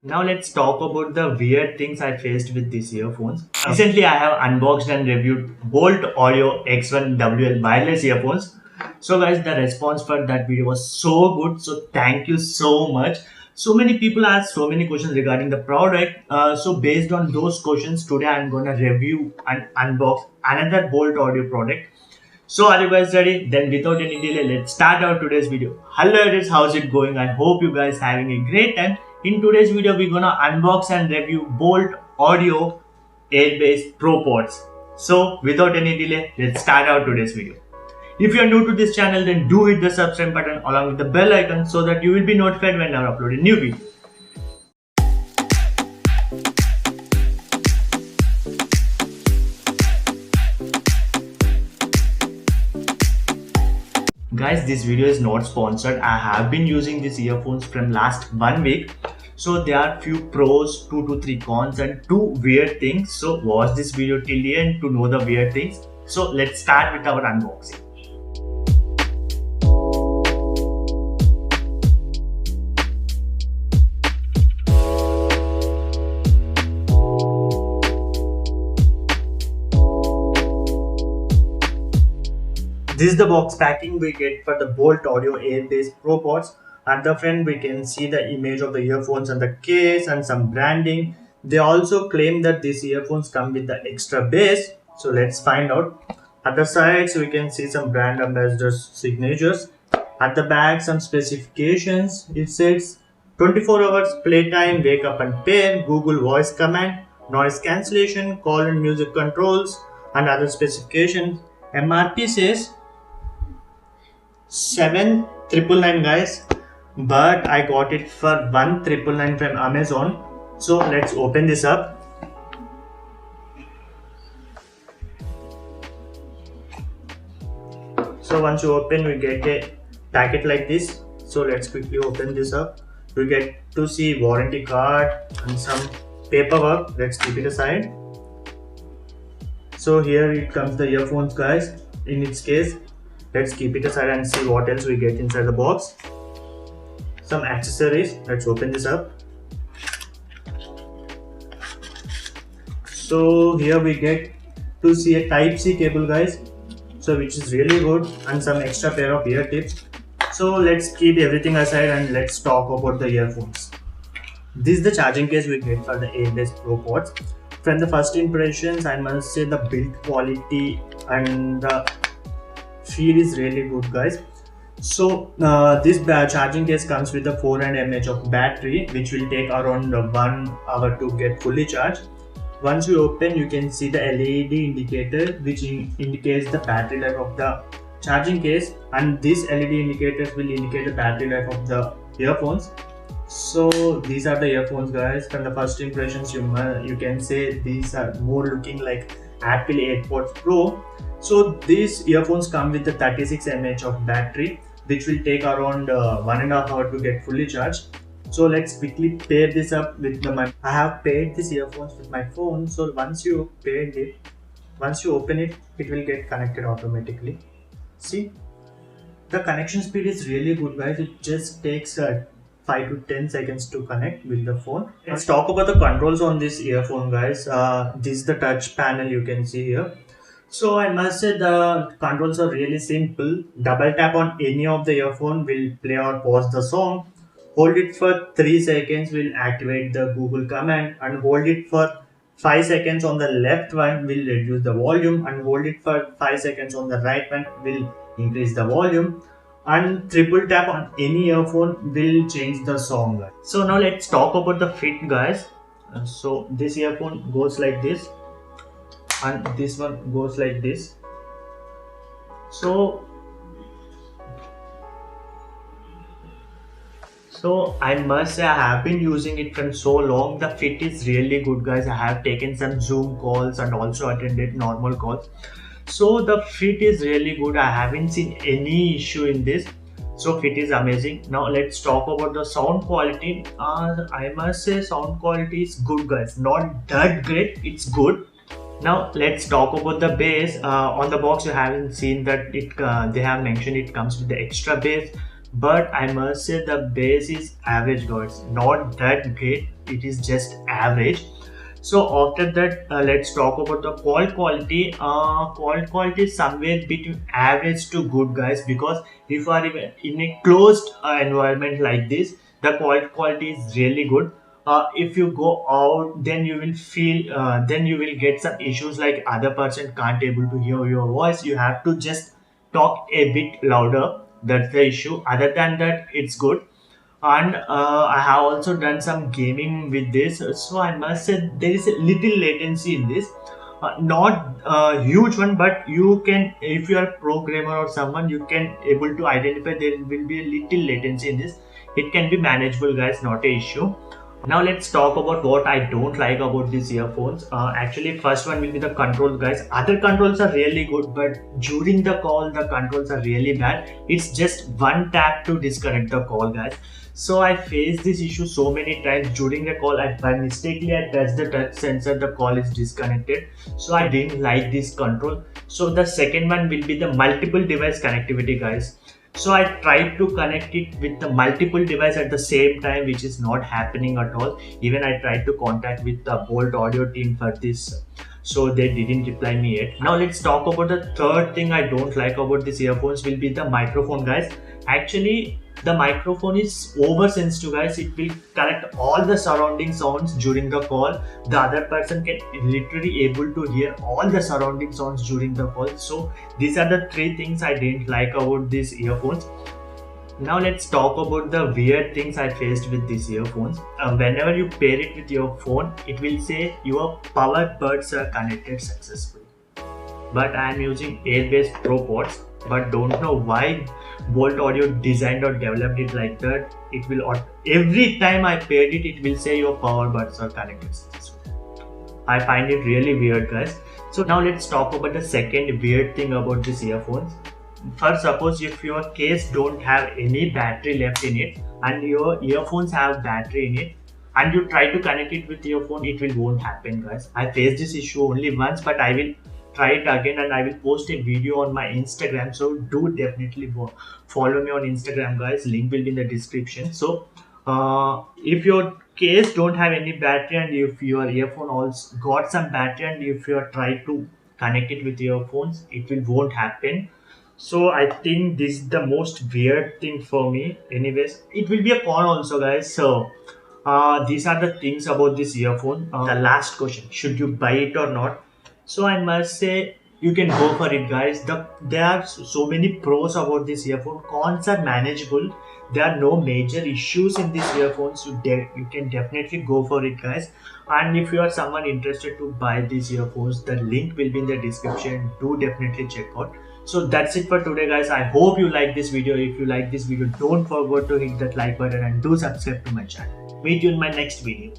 Now let's talk about the weird things I faced with these earphones. Recently I have unboxed and reviewed Bolt Audio X1 WL wireless earphones. So guys, the response for that video was so good. So thank you so much. So many people asked so many questions regarding the product. So based on those questions, today I'm gonna review and unbox another Bolt Audio product. So are you guys ready? Then without any delay, let's start our today's video. Hello, it is how's it going? I hope you guys having a great time. In today's video, we're gonna unbox and review Bolt Audio Airbase Pro Pods. So without any delay, let's start our today's video. If you are new to this channel, then do hit the subscribe button along with the bell icon so that you will be notified when I upload a new video. Guys, this video is not sponsored. I have been using these earphones from last 1 week. So there are few pros, 2 to 3 cons and 2 weird things. So watch this video till the end to know the weird things. So let's start with our unboxing. This is the box packing we get for the Bolt Audio Airbase Pro Pods. At the front we can see the image of the earphones and the case and some branding. They also claim that these earphones come with the extra bass. So let's find out. At the sides we can see some brand ambassadors signatures. At the back some specifications. It says 24 hours playtime, wake up and pair, Google voice command, noise cancellation, call and music controls and other specifications. MRP says 7,999 guys, but I got it for 1,999 from Amazon. So let's open this up. So once you open, we get a packet like this. So let's quickly open this up. We get to see warranty card and some paperwork. Let's keep it aside. So here it comes the earphones guys in its case. Let's keep it aside and see what else we get inside the box. Some accessories. Let's open this up. So here we get to see a Type-C cable guys. So which is really good, and some extra pair of ear tips. So let's keep everything aside and let's talk about the earphones. This is the charging case we get for the Airbase Pro Pods. From the first impressions, I must say the build quality and the feel is really good guys. So this charging case comes with a 400 mAh of battery, which will take around 1 hour to get fully charged. Once you open, you can see the LED indicator which indicates the battery life of the charging case, and these LED indicators will indicate the battery life of the earphones. So these are the earphones guys. From the first impressions, you can say these are more looking like Apple AirPods Pro. So these earphones come with the 36 mAh of battery, which will take around 1.5 hours to get fully charged. So let's quickly pair this up with I have paired these earphones with my phone. So once you paired it, once you open it, it will get connected automatically. See, the connection speed is really good guys. It just takes 5 to 10 seconds to connect with the phone. Let's talk about the controls on this earphone guys. This is the touch panel you can see here. So I must say the controls are really simple. Double tap on any of the earphone will play or pause the song. Hold it for 3 seconds will activate the Google command, and hold it for 5 seconds on the left one will reduce the volume, and hold it for 5 seconds on the right one will increase the volume, and triple tap on any earphone will change the song. So now let's talk about the fit guys. So this earphone goes like this and this one goes like this. So I must say I have been using it from so long. The fit is really good guys. I have taken some Zoom calls and also attended normal calls. So the fit is really good. I haven't seen any issue in this. So fit is amazing. Now let's talk about the sound quality. I must say sound quality is good guys. Not that great, it's good. Now let's talk about the bass. On the box you haven't seen that they have mentioned it comes with the extra bass. But I must say the bass is average guys, not that great. it is just average. So after that, let's talk about the call quality. Call quality is somewhere between average to good, guys, because if you are in a closed environment like this, the call quality is really good. If you go out, then you will feel, then you will get some issues like other person can't able to hear your voice. You have to just talk a bit louder. That's the issue. Other than that, it's good. And I have also done some gaming with this, so I must say there is a little latency in this, not a huge one, but you can, if you are a programmer or someone, you can able to identify there will be a little latency in this. It can be manageable, guys, not a issue. Now let's talk about what I don't like about these earphones. Actually, first one will be the controls, guys. Other controls are really good, but during the call, the controls are really bad. It's just one tap to disconnect the call, guys. So I faced this issue so many times during the call. By mistakenly I touched the touch sensor, the call is disconnected. So I didn't like this control. So the second one will be the multiple device connectivity, guys. So I tried to connect it with the multiple device at the same time, which is not happening at all. Even I tried to contact with the Bolt Audio team for this, so they didn't reply me yet. Now let's talk about the third thing I don't like about these earphones will be the microphone, guys. Actually, the microphone is oversensitive, guys. It will collect all the surrounding sounds during the call. The other person can literally able to hear all the surrounding sounds during the call. So these are the three things I didn't like about these earphones. Now let's talk about the weird things I faced with these earphones. Whenever you pair it with your phone, it will say your power buds are connected successfully. But I am using Airbase Pro Pods, but don't know why Bolt Audio designed or developed it like that. It will, every time I paired it, it will say your power buds are connected successfully. I find it really weird, guys. So now let's talk about the second weird thing about these earphones. First, suppose if your case don't have any battery left in it and your earphones have battery in it, and you try to connect it with your phone, it won't happen, guys. I faced this issue only once, but I will try it again and I will post a video on my Instagram. So do definitely follow me on Instagram, guys. Link will be in the description. So if your case don't have any battery and if your earphone also got some battery and if you are trying to connect it with your phones, it won't happen. So I think this is the most weird thing for me. Anyways, it will be a con also, guys. So these are the things about this earphone. The last question, should you buy it or not? So I must say you can go for it, guys. There are so many pros about this earphone. Cons are manageable. There are no major issues in these earphones. You can definitely go for it, guys. And if you are someone interested to buy these earphones, the link will be in the description. Do definitely check out. So that's it for today, guys. I hope you like this video. If you like this video, don't forget to hit that like button and do subscribe to my channel. Meet you in my next video.